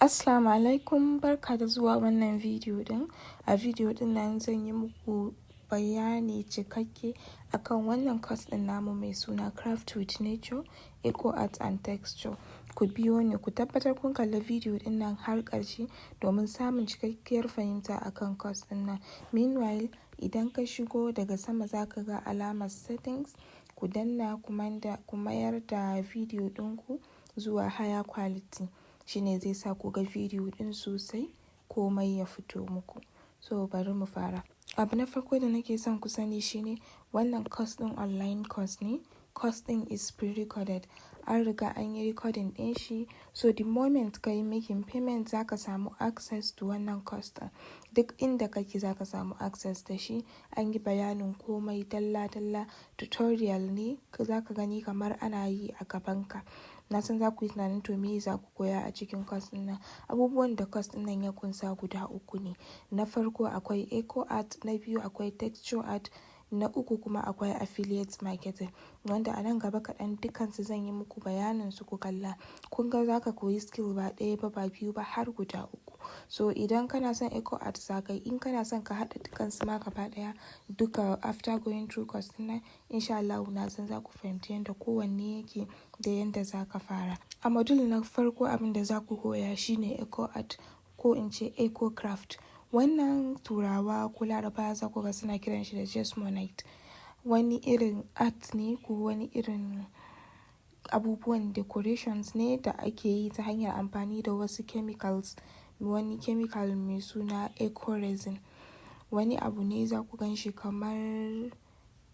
Assalamu alaikum, barka da zuwa wannan bidiyo din. A bidiyo din nan zan yi muku bayani cikakke akan wannan course din namu mai suna Craft with Nature, Eco Art and Texture. Ku biyo ni ku tabbatar kun kalli bidiyo din nan har ƙarshe domin samun cikakkiyar fahimta akan course din nan. Meanwhile, idan ka shigo daga sama zaka ga alamar settings, ku danna ku mayar da bidiyo ɗinku zuwa higher quality. Shine zai sa ku ga bidiyo din sosai komai ya fito muku. So bari mu fara. Abu na farko da nake son ku sani shine wannan course din online course ne. Course din is pre-recorded. An riga an yi recording din shi. So the moment ka yi making payment zaka samu access to wannan course din. Duk inda kake zaka samu access da shi. An yi bayanin komai dalla-dalla. Tutorial ne zaka gani kamar ana yi a gabanka. Na san za ku yi tunanin to me za ku koya a cikin course din nan. Abubuwan da course din nan ya kunsa guda uku ne. Na farko akwai eco art, na biyu akwai texture art, na uku kuma akwai affiliate marketing. Wanda a nan gaba kaɗan dukansu zan yi muku bayanin su ku kalla. Kun ga za ka koyi skill ba ɗaya ba biyu ba har guda uku. So idan kana son eco art za ka yi, in kana son ka haɗa dukansu ma gaba ɗaya duka after going through course din nan, insha Allah na san za ku fahimci yadda kowanne yake da yadda za ka fara. A module na farko abin da za ku koya shine eco art ko in ce eco craft. Wannan turawa ko larabawa za ku ga suna kiran shi da Jesmonite. Wani irin art ne ko wani irin abubuwan decorations ne da ake yi ta hanyar amfani da wasu chemicals. Wani chemical mai suna eco resin. Wani abu ne za ku gan shi kamar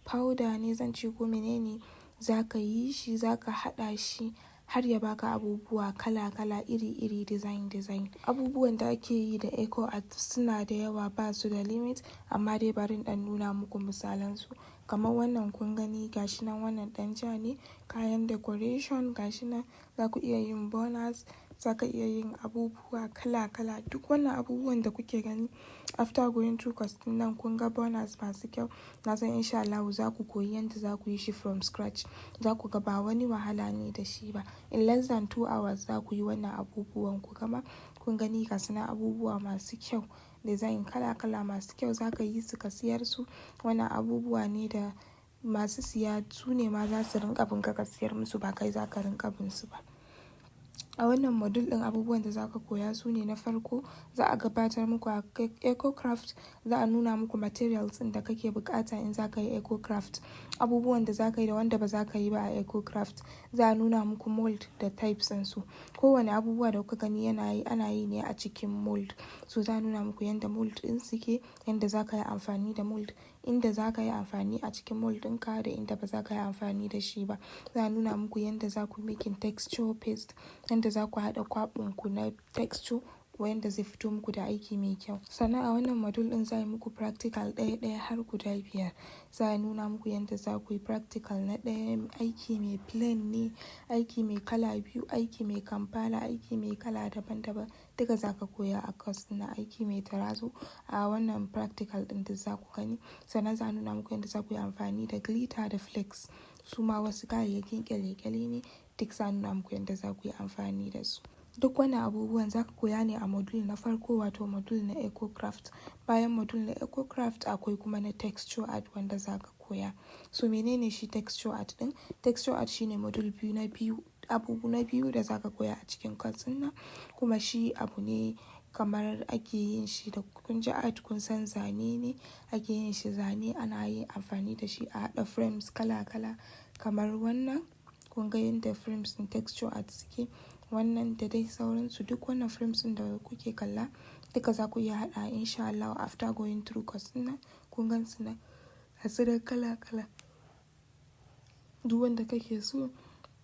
powder ne zan ce ko menene. Za ka yi shi, za ka haɗa shi har ya baka abubuwa kala-kala iri-iri design. Abubuwan da ake yi da eco art suna da yawa ba su da limit, amma dai bari in nuna muku misalansu. Kamar wannan kun gani gashi nan wannan ɗan ja ne, kayan decoration gashi nan za ku iya yin bonners, za ka iya yin abubuwa kala-kala. Duk wannan abubuwan da kuke gani after going through course din nan kun ga bonners masu kyau. Na san insha Allah za ku koyi yadda za ku yi shi from scratch. Za ku ga ba wani wahala ne da shi ba. In less than 2 hours za ku yi wannan abubuwan ku gama. Kun gani gasu nan abubuwa masu kyau, design kala-kala masu kyau za ka yi su ka siyar su. Wannan abubuwa ne da masu siya su ne ma za su rinƙa bin ka siyar musu ba kai za ka rinƙa bin su ba. A wannan module ɗin abubuwan da za ka koya su ne na farko za a gabatar muku a eco craft. Za a nuna muku materials ɗin da kake buƙata in za ka yi eco craft. Abubuwan da za ka yi da wanda ba za ka yi ba a eco craft. Za a nuna muku mold da types ɗinsu. Kowane abubuwa da kuka gani ana yi ne a cikin mold. So za a nuna muku yadda mold ɗin suke, yadda za ka yi amfani da mold, inda za ka yi amfani a cikin mold ɗinka da inda ba za ka yi amfani da shi ba. Za a nuna muku yadda za ku making texture paste, yadda za ku haɗa kwaɓinku na texture wanda zai fito muku da aiki mai kyau. Sannan a wannan module ɗin za a yi muku practical ɗaya har guda 5. Za a nuna muku yadda za ku yi practical na ɗaya, aiki mai plain ne, aiki mai kala biyu, aiki mai kampala, aiki mai kala daban-daban. Duka za ka koya a course na aiki mai tarazo. A wannan practical ɗin da za ku gani. Sannan za a nuna muku yadda za ku yi amfani da glitter da flakes. Su ma wasu kayayyakin kyale-kyale ne. Duk za a nuna muku yadda za ku yi amfani da su. Duk wannan abubuwan za ka koya ne a module na farko wato module na eco craft. Bayan module na eco craft akwai kuma na texture art wanda za ka koya. So menene shi texture art ɗin? Texture art shine module abu na biyu da za ka koya a cikin course ɗin nan. Kuma shi abu ne kamar ake yin shi da kun ji art kun san zane ne. Ake yin shi zane, ana yin amfani da shi a haɗa frames kala-kala kamar wannan. Kun ga yadda frames ɗin texture art suke. Wannan da dai sauransu duk wannan frames ɗin da kuke kalla duka za ku iya haɗa insha Allah after going through course ɗin nan. Kun gan su nan gasu nan kala-kala. Duk wanda kake so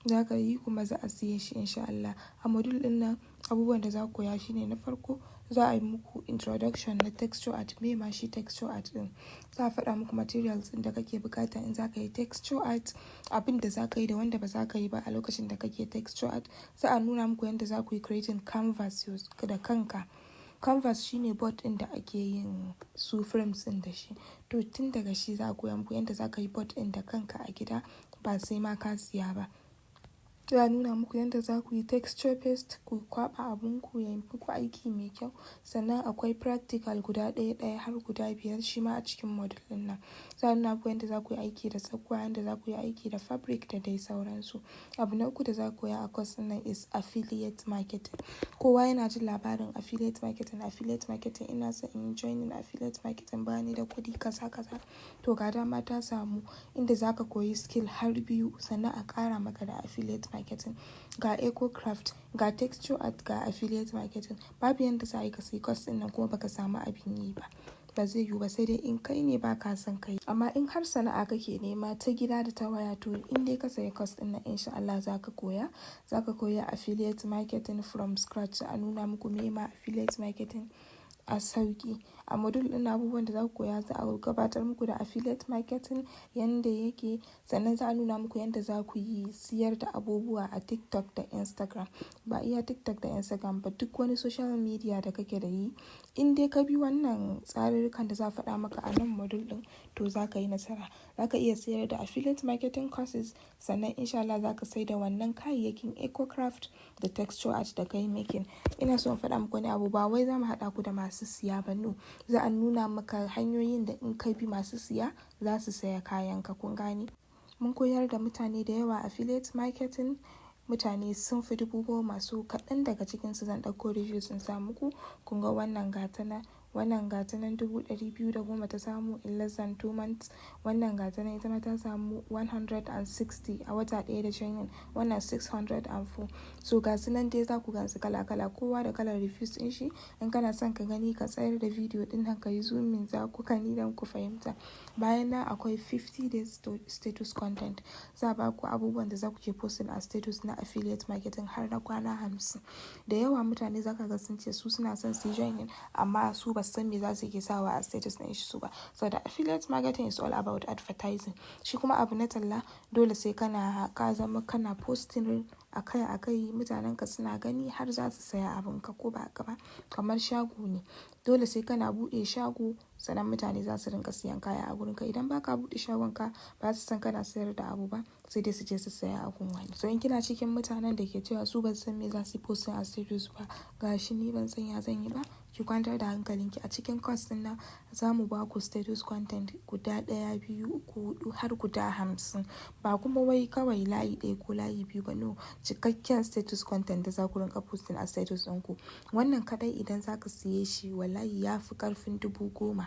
za ka yi kuma za a siye shi insha Allah. A module ɗin nan abubuwan da za ku koya shine na farko za a yi muku introduction na texture art. Me ma shi texture art ɗin? Za a faɗa muku materials ɗin da kake buƙata in za ka yi texture art, abin da za ka yi da wanda ba za ka yi ba a lokacin da kake texture art. Za a nuna muku yadda za ku yi creating canvas da kanka. Canvas shine board ɗin da ake yin su frames ɗin da shi. To tun daga shi za a koya muku yadda za ka yi board ɗin da kanka a gida ba sai ma ka siya ba. za a nuna muku yadda za ku yi texture paste, ku kwaɓa abunku ya yi muku aiki mai kyau. Sannan akwai practical guda ɗaya har guda 5 shi ma a cikin module ɗin nan. Za a nuna muku yadda za ku yi aiki da tsakuwa, yadda za ku yi aiki da fabric da dai sauransu. Abu na uku da za ku koya a course ɗin nan is affiliate marketing. Kowa yana jin labarin affiliate marketing. Affiliate marketing ina son in joining affiliate marketing, bani da kuɗi kaza. To ga dama ta samu inda za ka koyi skill har 2 sannan a ƙara maka da affiliate marketing. Ga eco craft, ga texture art, ga affiliate marketing. Babu yadda za a yi ka sai course ɗin nan kuma baka samu abin yi ba. Ba zai yiwu ba, sai dai in kai ne ba ka son kai. Amma in har sana'a kake nema ta gida da ta waya, to in dai ka sayi course ɗin nan insha Allah za ka koya affiliate marketing from scratch. A nuna muku me ma affiliate marketing a sauki. A module ɗin abubuwan da za ku koya, za a gabatar muku da affiliate marketing yanda yake, sannan za a nuna muku yanda za ku yi siyar da abubuwa a TikTok da Instagram. Ba iya TikTok da Instagram ba, duk wani social media da kake da yi, in dai ka bi wannan tsarurrukan da za a faɗa maka a nan module ɗin, to za ka yi nasara. Za ka iya siyar da affiliate marketing courses, sannan insha Allah za ka sai da wannan kayayyakin eco craft da texture art da kai making. Ina so in faɗa muku wani abu, ba wai za mu haɗa ku da masu siya ba, no. Za a nuna maka hanyoyin da in ka bi masu siya za su saya kayanka, kun gane. Mun koyar da mutane da yawa affiliate marketing, mutane sun fi 10,000. Masu kaɗan daga cikinsu zan ɗauko reviews in sa muku. Kun ga wannan gatanan 210,000 ta samu in less than 2 months. Wannan gatanan ita ma ta samu 160 a wata ɗaya da training. Wannan 604. So ga su nan dai za ku gansu kala kowa da kalar reviews ɗin shi. In kana son ka gani, ka tsayar da video ɗin nan ka yi zooming, za ku gani don ku fahimta. Bayan nan akwai 50 days status content. Za a ba ku abubuwan da za ku ke posting a status na affiliate marketing har na kwana 50. Da yawa mutane za ka ga sun ce su suna son su join, amma su ba san me za su ke sawa a status na shi su ba. So the affiliate marketing is all about advertising. Shi kuma abu na talla, dole sai ka zama kana posting akai mutanen ka suna gani har za su saya abin ka, ko ba haka ba. Kamar shago ne, dole sai kana buɗe shago sannan mutane za su rinka siyan kaya a gurin ka. Idan baka buɗe shagon ka, ba su san kana sayar da abu ba, sai dai su je su saya a gun wani. So in kina cikin mutanen da ke cewa su ba san me za su posting a status ba, gashi ni ban san ya zan yi ba, ki kwantar da hankalinki. A cikin course din nan za mu ba ku status content guda 1, 2, 3, 4 har guda 50. Ba kuma wai kawai layi 1 ko layi 2 ba, no. Cikakken status content da za ku rinka posting a status ɗinku. Wannan kadai idan za ka siye shi wallahi ya fi ƙarfin 10,000.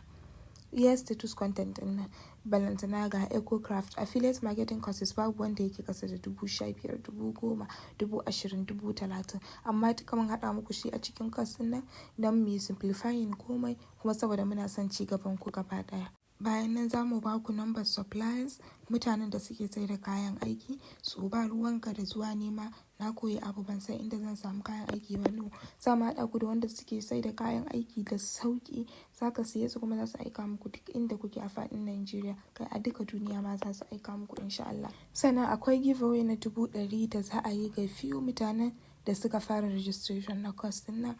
Yes, status content ɗin nan. Balantana ga eco craft, affiliate marketing courses babu wanda yake kasa da 15,000, 10,000, 20,000, 30,000. Amma duka mun haɗa muku shi a cikin course ɗin nan don mu yi simplifying komai, kuma saboda muna son ci gaban ku gaba ɗaya. Bayan nan za mu ba ku number suppliers, mutanen da suke sai da kayan aiki. So ba ruwanka da zuwa nema, na koyi abu ban san inda zan samu kayan aiki ba, no. Za mu haɗa ku da wanda suke sai da kayan aiki da sauƙi. Za ka siye su kuma za su aika muku duk inda kuke a faɗin Najeriya, kai a duka duniya ma za su aika muku insha Allah. Sannan akwai giveaway na 100,000 da za a yi ga few mutanen da suka fara registration na course ɗin nan.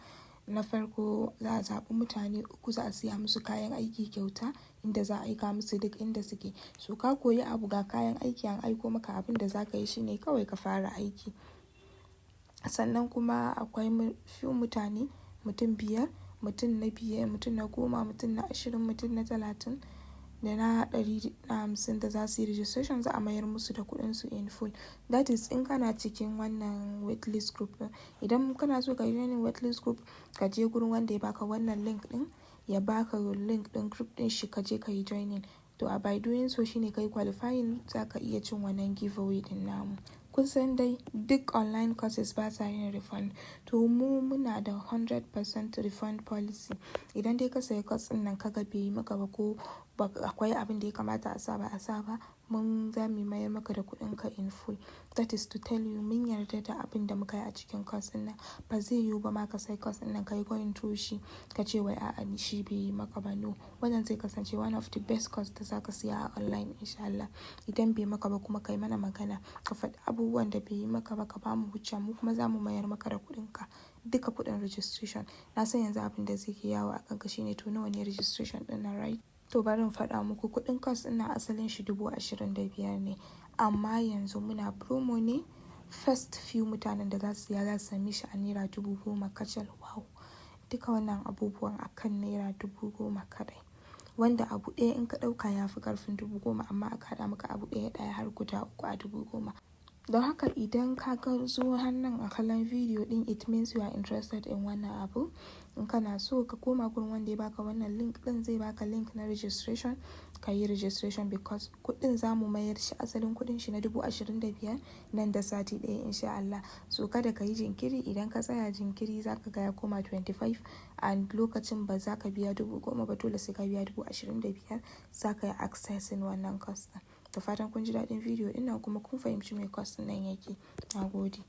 Na farko za a zaɓi mutane 3, za a siya musu kayan aiki kyauta, inda za a aika musu duk inda suke. So ka koyi abu, ga kayan aiki an aiko maka, abin da za ka yi shine kawai ka fara aiki. Sannan kuma akwai few mutane, mutum 5, mutum na 5, mutum na 10, mutum na 20, mutum na 30 da na 150 da za su yi registration. Za a mayar musu da kuɗinsu in full. That is in kana cikin wannan waitlist group. Idan kana so ka yi joining waitlist group, ka je gurin wanda ya baka wannan link ɗin, ya baka link ɗin group ɗin shi, ka je ka yi joining. To a by doing so shine kai qualifying, za ka iya cin wannan giveaway ɗin namu. Kun san dai duk online courses ba sa yin refund, to mu muna da 100% refund policy. Idan dai ka sayi course ɗin nan ka ga bai yi maka ba, ko akwai abin da ya kamata a sa ba a sa ba, mun za mu mayar maka da kuɗinka in full. That is to tell you mun yarda da abin da muka yi a cikin course ɗin nan. Ba zai yiwu ba ma ka sai course ɗin nan ka yi going through shi ka ce wai a'a ni shi bai yi maka ba, no. Wannan zai kasance one of the best course da za ka siya a online insha Allah. Idan bai maka ba kuma kai mana magana, ka faɗi abubuwan da bai yi maka ba, ka ba mu hujja, mu kuma za mu mayar maka da kuɗinka, duka kuɗin registration. Na san yanzu abin da zai ke yawo a kanka shine to nawa ne registration ɗin nan, right? To bari in faɗa muku, kuɗin course ɗin nan asalin shi 25,000 ne, amma yanzu muna promo ne. first few mutanen da za su siya za su same shi a naira 10,000 kacal. Wow, duka wannan abubuwan akan naira 10,000 kadai, wanda abu ɗaya in ka ɗauka ya fi ƙarfin 10,000 amma aka haɗa maka abu ɗaya har guda 3 a 10,000. Don haka idan ka ga zo hannun a kallon video din, it means you are interested in wannan abu. In kana so ka koma gurin wanda ya baka wannan link din, zai baka link na registration, ka yi registration because kuɗin za mu mayar shi asalin kuɗin shi na 25,000 nan da sati ɗaya insha Allah. So kada ka yi jinkiri, idan ka tsaya jinkiri za ka ga ya koma 25 and lokacin ba za ka biya 10,000 ba, dole sai ka biya 25,000 za ka yi accessing wannan course din. Da fatan kun ji daɗin video ɗin nan kuma kun fahimci me course nan yake. Na gode.